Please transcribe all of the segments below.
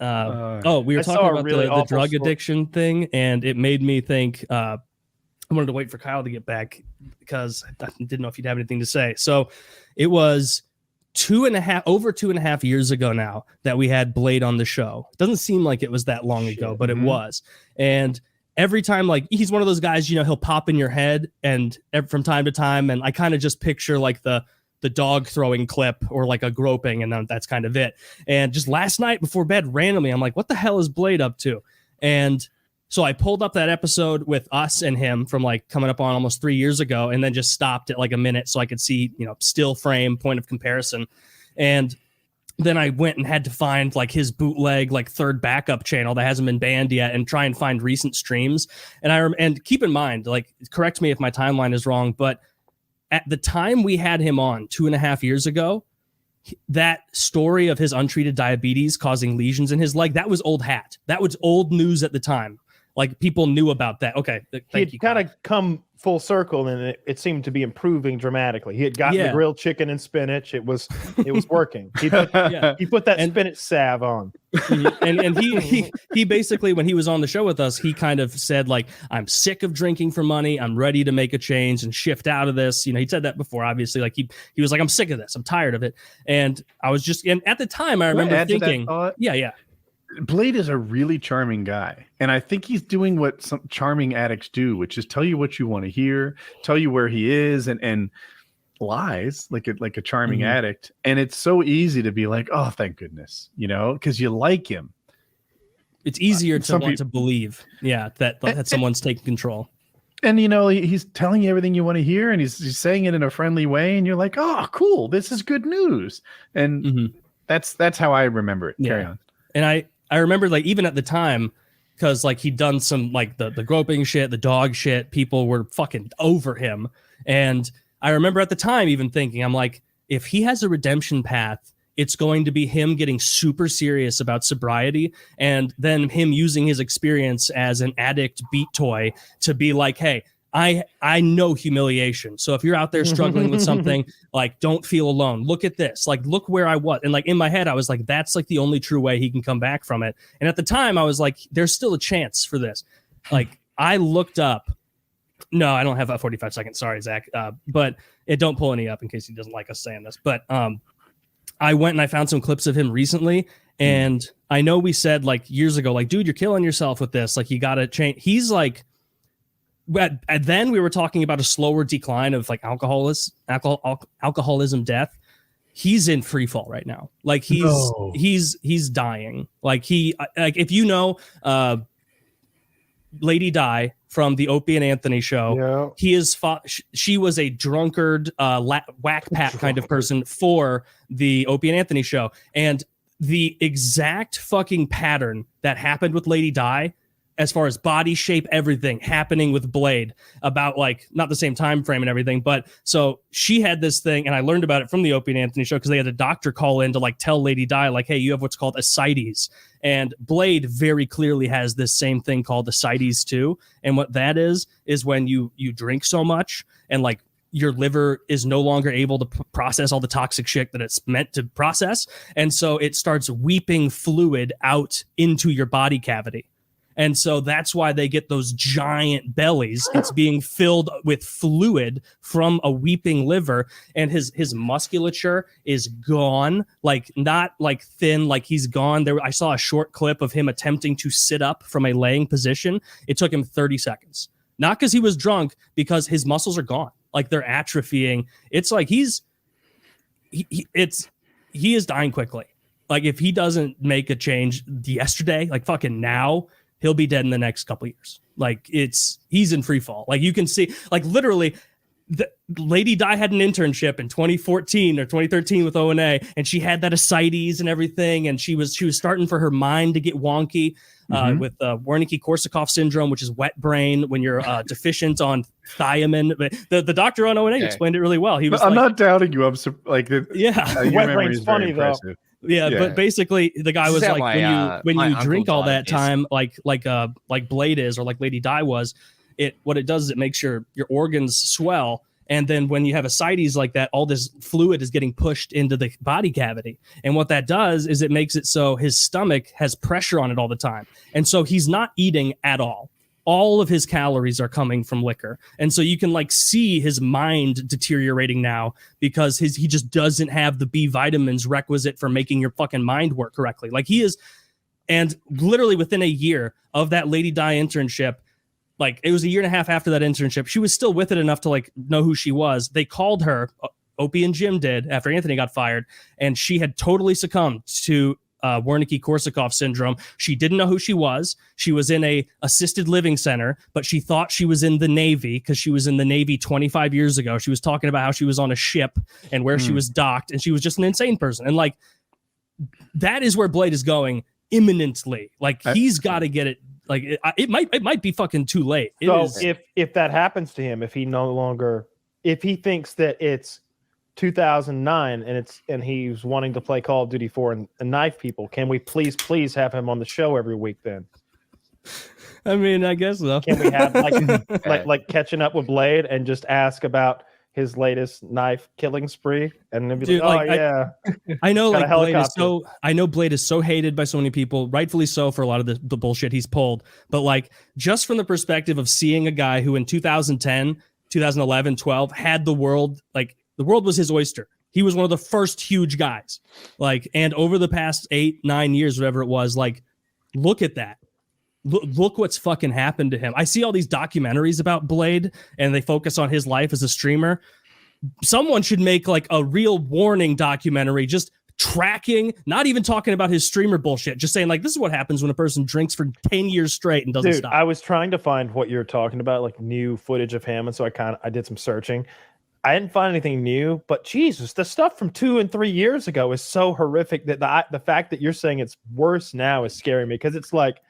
we were talking about the drug addiction thing, and it made me think. I wanted to wait for Kyle to get back because I didn't know if you'd have anything to say. So it was over 2.5 years ago now that we had Blade on the show. It doesn't seem like it was that long ago, but it was. And every time, like, he's one of those guys, he'll pop in your head and from time to time. And I kind of just picture like the dog throwing clip or like a groping, and then that's kind of it. And just last night before bed, randomly, I'm like, what the hell is Blade up to? And so I pulled up that episode with us and him from like coming up on almost 3 years ago, and then just stopped at like a minute so I could see, still frame, point of comparison. And then I went and had to find like his bootleg, like third backup channel that hasn't been banned yet, and try and find recent streams. And keep in mind, like, correct me if my timeline is wrong, but at the time we had him on 2.5 years ago, that story of his untreated diabetes causing lesions in his leg, that was old hat. That was old news at the time. Like, people knew about that. Okay. He had kind of come full circle, and it seemed to be improving dramatically. He had gotten the grilled chicken and spinach. It was working. He put that spinach salve on. And he basically, when he was on the show with us, he kind of said, like, I'm sick of drinking for money. I'm ready to make a change and shift out of this. He said that before, obviously. Like, he was like, I'm sick of this. I'm tired of it. And I was just, and at the time, I remember thinking, yeah. Blade is a really charming guy, and I think he's doing what some charming addicts do, which is tell you what you want to hear, tell you where he is, and lies like a charming addict. And it's so easy to be like, oh, thank goodness, because you like him. It's easier to want to believe, that someone's taking control. And he's telling you everything you want to hear, and he's saying it in a friendly way, and you're like, oh, cool, this is good news. And that's how I remember it. Carry on. And I remember, like, even at the time, because like he'd done some like the groping shit, the dog shit, people were fucking over him. And I remember at the time even thinking, I'm like, if he has a redemption path, it's going to be him getting super serious about sobriety, and then him using his experience as an addict beat toy to be like, hey, I know humiliation. So if you're out there struggling with something, like, don't feel alone. Look at this. Like, look where I was. And like in my head, I was like, that's like the only true way he can come back from it. And at the time I was like, there's still a chance for this. Like, I looked up. No, I don't have a 45 seconds. Sorry, Zach. But don't pull any up in case he doesn't like us saying this. But I went and I found some clips of him recently. And I know we said like years ago, like, dude, you're killing yourself with this. Like, you got to change. He's like, and then we were talking about a slower decline of like alcoholism death. He's in free fall right now. Like, he's dying. Like, if Lady Di from the Opie and Anthony show, he is she was a drunkard, whack pat kind of person for the Opie and Anthony show. And the exact fucking pattern that happened with Lady Di, as far as body shape, everything happening with Blade, about like not the same time frame and everything. But so she had this thing, and I learned about it from the Opie and Anthony show because they had a doctor call in to like tell Lady Di, like, hey, you have what's called ascites. And Blade very clearly has this same thing called ascites too. And what that is when you drink so much and like your liver is no longer able to process all the toxic shit that it's meant to process. And so it starts weeping fluid out into your body cavity. And so that's why they get those giant bellies. It's being filled with fluid from a weeping liver, and his musculature is gone, like not like thin, like he's gone. I saw a short clip of him attempting to sit up from a laying position. It took him 30 seconds. Not because he was drunk, because his muscles are gone. Like, they're atrophying. It's like he is dying quickly. Like, if he doesn't make a change yesterday, like fucking now, he'll be dead in the next couple of years. Like, he's in free fall. Like, you can see, like, literally, the Lady Di had an internship in 2014 or 2013 with ONA, and she had that ascites and everything, and she was starting for her mind to get wonky with Wernicke-Korsakoff syndrome, which is wet brain when you're deficient on thiamine. But the doctor on ONA explained it really well. He was, I'm not doubting you. I'm like, wet brain's funny though. Yeah, but basically the guy was like, when you drink all that time, like Blade is, or like Lady Di was, what it does is it makes your organs swell, And then when you have ascites like that, all this fluid is getting pushed into the body cavity. And what that does is it makes it so his stomach has pressure on it all the time. And so he's not eating at all. All of his calories are coming from liquor. And so you can like see his mind deteriorating now because he just doesn't have the B vitamins requisite for making your fucking mind work correctly. Like he is. And literally within a year of that Lady Di internship, like it was a year and a half after that internship, she was still with it enough to like know who she was. They called her, Opie and Jim did, after Anthony got fired, and she had totally succumbed to Wernicke-Korsakoff syndrome. She didn't know who she was. She was in a assisted living center, but she thought she was in the Navy because she was in the Navy 25 years ago. She was talking about how she was on a ship and where she was docked, and she was just an insane person. And like that is where Blade is going imminently. Like he's got to get it. Like it might be fucking too late. So if that happens to him, if he thinks that it's 2009 and he's wanting to play Call of Duty 4 and knife people, can we please have him on the show every week then? I mean, I guess so. Can we have like catching up with Blade and just ask about his latest knife killing spree? And then be dude, like, oh yeah. I know like Blade is so hated by so many people, rightfully so for a lot of the bullshit he's pulled. But like just from the perspective of seeing a guy who in 2010, 2011, 12 had the world, like the world was his oyster. He was one of the first huge guys. Like, and over the past 8-9 years, whatever it was, like, look at that. Look what's fucking happened to him. I see all these documentaries about Blade and they focus on his life as a streamer. Someone should make like a real warning documentary, just tracking, not even talking about his streamer bullshit, just saying like, this is what happens when a person drinks for 10 years straight and doesn't stop. I was trying to find what you're talking about, like new footage of him. And so I did some searching. I didn't find anything new, but Jesus, the stuff from 2 and 3 years ago is so horrific that the fact that you're saying it's worse now is scaring me, because it's like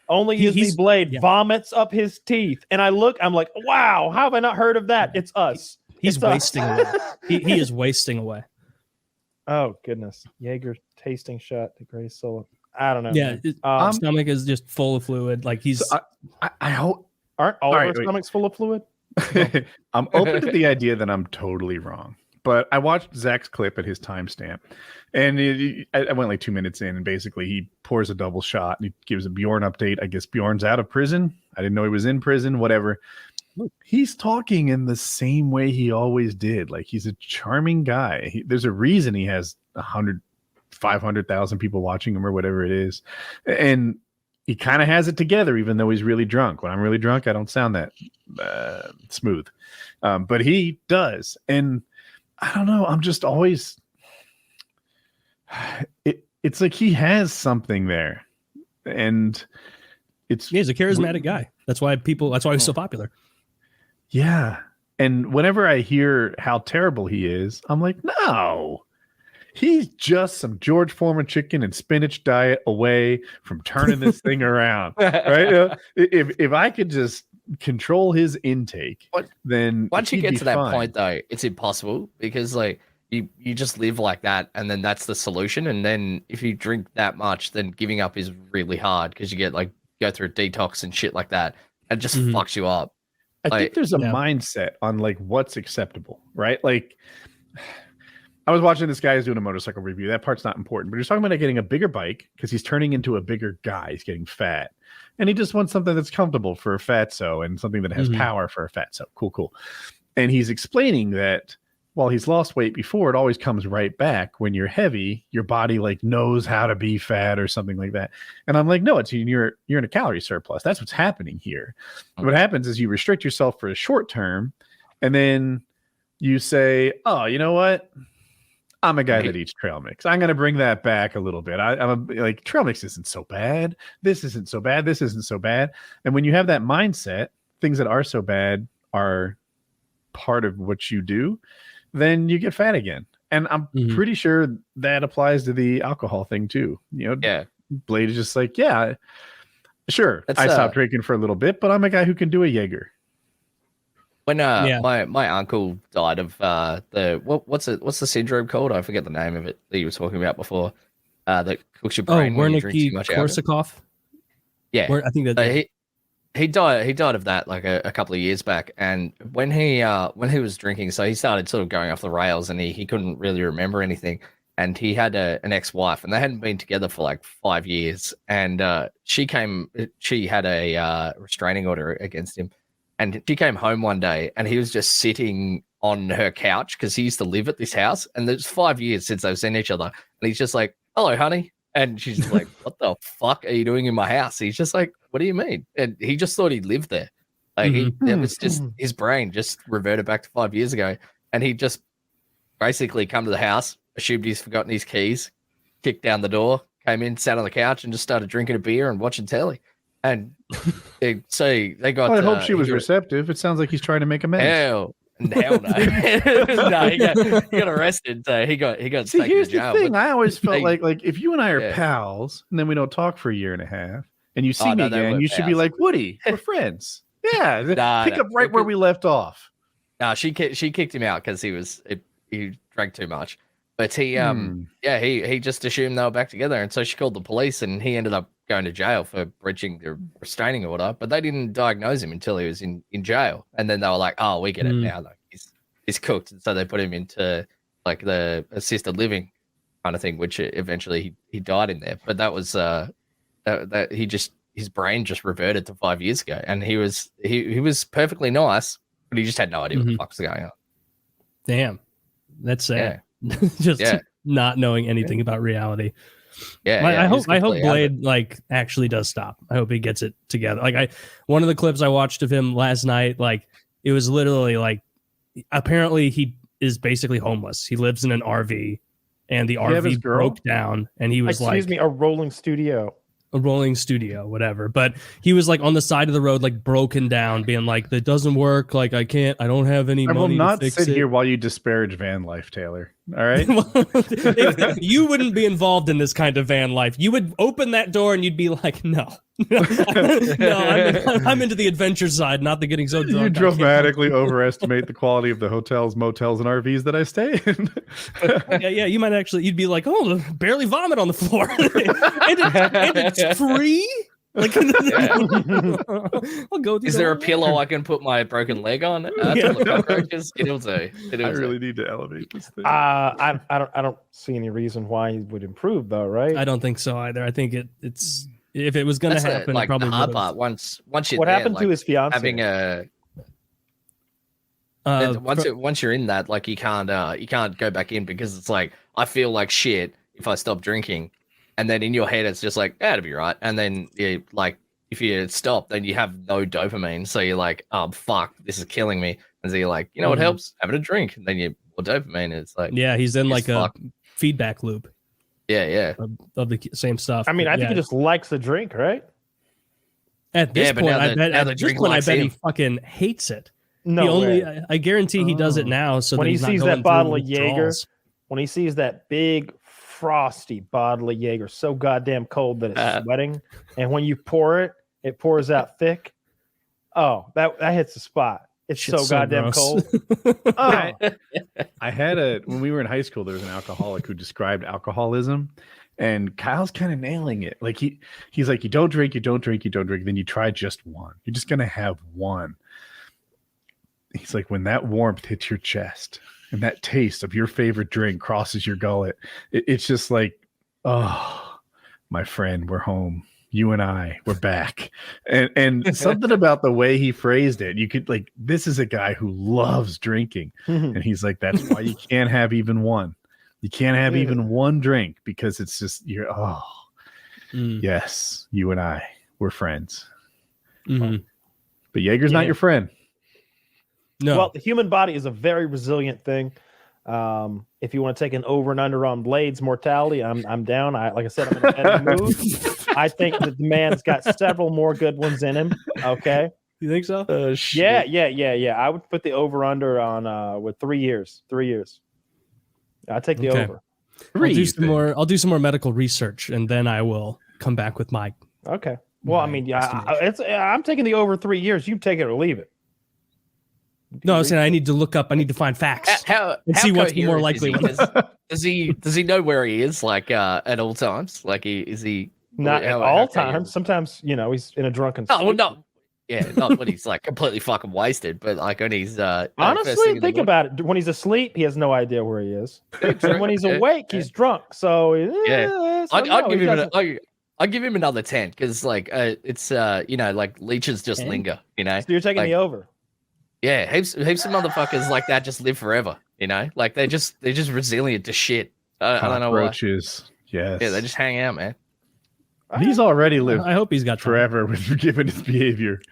Blade vomits up his teeth, and I'm like, wow, how have I not heard of that? It's us. He's wasting away. He is wasting away. Oh goodness, Jaeger tasting shot, the greatest solo. I don't know. Yeah, stomach is just full of fluid. Like he's. So I hope aren't all our stomachs full of fluid? I'm open to the idea that I'm totally wrong, but I watched Zach's clip at his timestamp, and I went like 2 minutes in, and basically he pours a double shot and he gives a Bjorn update. I guess Bjorn's out of prison. I didn't know he was in prison, whatever. He's talking in the same way he always did. Like he's a charming guy. There's a reason he has 500,000 people watching him or whatever it is. And he kind of has it together, even though he's really drunk. When I'm really drunk, I don't sound that smooth. But he does. And I don't know. I'm just always... It's like he has something there. And he's a charismatic guy. That's why he's so popular. Yeah. And whenever I hear how terrible he is, I'm like, no. He's just some George Foreman chicken and spinach diet away from turning this thing around, right? If I could just control his intake, then once you get to that point, though, it's impossible, because like you just live like that, and then that's the solution. And then if you drink that much, then giving up is really hard, because you get like go through a detox and shit like that, and it just fucks you up. I think there's a mindset on like what's acceptable, right? Like, I was watching this guy who's doing a motorcycle review. That part's not important, but he's talking about getting a bigger bike because he's turning into a bigger guy. He's getting fat, and he just wants something that's comfortable for a fatso and something that has power for a fatso. Cool. And he's explaining that while he's lost weight before, it always comes right back. When you're heavy, your body like knows how to be fat or something like that. And I'm like, no, you're in a calorie surplus. That's what's happening here. What happens is you restrict yourself for a short term, and then you say, oh, you know what? I'm a guy that eats trail mix. I'm going to bring that back a little bit. I'm like, trail mix isn't so bad. This isn't so bad. This isn't so bad. And when you have that mindset, things that are so bad are part of what you do, then you get fat again. And I'm pretty sure that applies to the alcohol thing too. You know, Blade is just like, yeah, sure. I stopped drinking for a little bit, but I'm a guy who can do a Jaeger. When my uncle died of what's the syndrome called? I forget the name of it that you were talking about before. That cooks your brain when you drink too much alcohol. Korsakoff. Yeah, I think that He died of that like a couple of years back. And when he was drinking, so he started sort of going off the rails, and he couldn't really remember anything. And he had an ex-wife, and they hadn't been together for like 5 years. And she had a restraining order against him. And she came home one day, and he was just sitting on her couch because he used to live at this house. And there's 5 years since they've seen each other. And he's just like, "Hello, honey." And she's just like, "What the fuck are you doing in my house?" He's just like, "What do you mean?" And he just thought he lived there. Like it was just his brain just reverted back to 5 years ago. And he just basically come to the house, assumed he's forgotten his keys, kicked down the door, came in, sat on the couch, and just started drinking a beer and watching telly. And they got. Well, I hope she was receptive. It sounds like he's trying to make amends. Hell no. No, he got arrested. So he got See, taken here's to jail. the thing. I always felt they- like if you and I are Yeah. pals and then we don't talk for a year and a half, and you see me no, they again, were you should be pals. like, Woody, we're friends. Yeah, Nah, pick no. up right where we left off. No, she kicked him out because he drank too much. But he just assumed they were back together, and so she called the police, and he ended up going to jail for breaching the restraining order. But they didn't diagnose him until he was in jail, and then they were like, "Oh, we get it now. Like he's cooked," and so they put him into like the assisted living kind of thing, which eventually he died in there. But that was that his brain just reverted to 5 years ago, and he was perfectly nice, but he just had no idea what the fuck was going on. Damn, that's sad. Just not knowing anything about reality. I hope Blade like actually does stop. I hope he gets it together. Like one of the clips I watched of him last night, like it was literally like apparently he is basically homeless. He lives in an RV, and the RV broke down, and he was excuse me, a rolling studio. A rolling studio, whatever. But he was like on the side of the road, like broken down, being like, "That doesn't work. Like I don't have any money." I will not to fix sit it. here while you disparage van life, Taylor. All right. You wouldn't be involved in this kind of van life. You would open that door and you'd be like, "No, I'm into the adventure side, not the getting so drunk." You dramatically overestimate the quality of the hotels, motels, and RVs that I stay in. Yeah. You might actually. You'd be like, "Oh, barely vomit on the floor, and it's free." Like, I'll go. Is there a pillow I can put my broken leg on? It'll do. I really need to elevate this thing. I don't see any reason why he would improve, though, right? I don't think so either. I think it's if it was going to happen, like probably the hard part. Once you're what there, happened like, to his fiance? having a once you're in that, like you can't go back in because it's like I feel like shit if I stop drinking. And then in your head, it's just like, it'll be right. And then, like, if you stop, then you have no dopamine. So you're like, oh, fuck, this is killing me. And so you're like, you know what helps? Having a drink. And then you more dopamine. It's like, he's in like a feedback loop. Yeah. Of the same stuff. I mean, I think he just likes the drink, right? At this point, I bet he fucking hates it. No, I guarantee he does it now. So when that he he's not sees going that bottle through of Jaeger, withdrawals. when he sees that big frosty bottle of Jaeger, so goddamn cold that it's sweating, and when you pour it, it pours out thick. Oh, that hits the spot. It's so goddamn cold. I had when we were in high school, there was an alcoholic who described alcoholism, and Kyle's kind of nailing it. Like he's like, you don't drink, then you try just one. You're just gonna have one. He's like, when that warmth hits your chest and that taste of your favorite drink crosses your gullet, it's just like, oh, my friend, we're home. You and I, we're back. And something about the way he phrased it, you could like, this is a guy who loves drinking. And he's like, that's why you can't have even one. You can't have even one drink because it's just, yes, you and I, we're friends. But Jaeger's not your friend. No. Well, the human body is a very resilient thing. If you want to take an over and under on Blade's mortality, I'm down. Like I said, I'm in a better mood. I think that the man's got several more good ones in him. Okay. You think so? Yeah. I would put the over under on with 3 years. 3 years. I'll take the over. I'll do some more medical research, and then I will come back with my. Okay. Well, I mean, I'm taking the over 3 years. You take it or leave it. No, I'm saying I need to look up. I need to find facts and see what's more likely. Does he know where he is? Like at all times? Like is he not at all times? Sometimes he's in a drunken state. Oh well, Yeah, not when he's like completely fucking wasted, but like when he's first thing Honestly, in the think morning. about it. When he's asleep, he has no idea where he is. And True. when he's Yeah, awake, he's drunk. So I'd give him another 10 because like it's like leeches just linger, So you're taking like, the over. Yeah, heaps of motherfuckers like that just live forever, like they're just resilient to shit. I don't know why. Cockroaches. Yes. Yeah, they just hang out, man. He's already lived I hope he's got time. forever with given his behavior.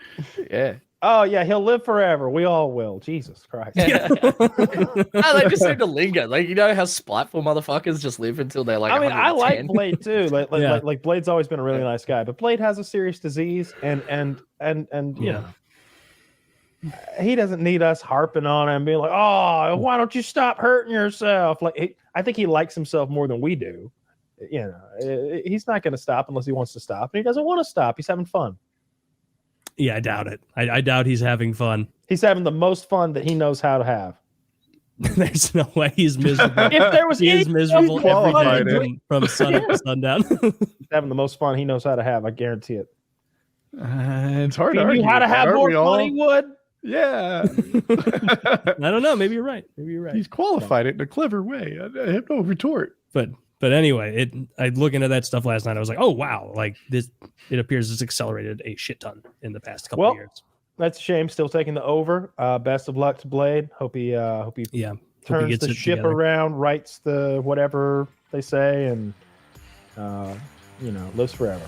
Yeah. Oh yeah, he'll live forever. We all will. Jesus Christ. No, they just seem to linger. Like how spiteful motherfuckers just live until they're like. I mean, I 110. like Blade too. Yeah. Like Blade's always been a really nice guy, but Blade has a serious disease, and you know, he doesn't need us harping on him, being like, "Oh, why don't you stop hurting yourself?" Like, I think he likes himself more than we do. You know, he's not going to stop unless he wants to stop, and he doesn't want to stop. He's having fun. Yeah, I doubt it. I doubt he's having fun. He's having the most fun that he knows how to have. There's no way he's miserable. If there was he is miserable every day it. from sun up to sundown. He's having the most fun he knows how to have. I guarantee it. It's hard If to he knew argue. how to have Aren't more we all? fun, he would. Yeah. I don't know. Maybe you're right. Maybe you're right. He's qualified it in a clever way. I have no retort. But anyway, I looking at that stuff last night. I was like, oh wow, like this. It appears it's accelerated a shit ton in the past couple of years. That's a shame. Still taking the over. Best of luck to Blade. Hope he turns the ship around, writes the whatever they say, and lives forever.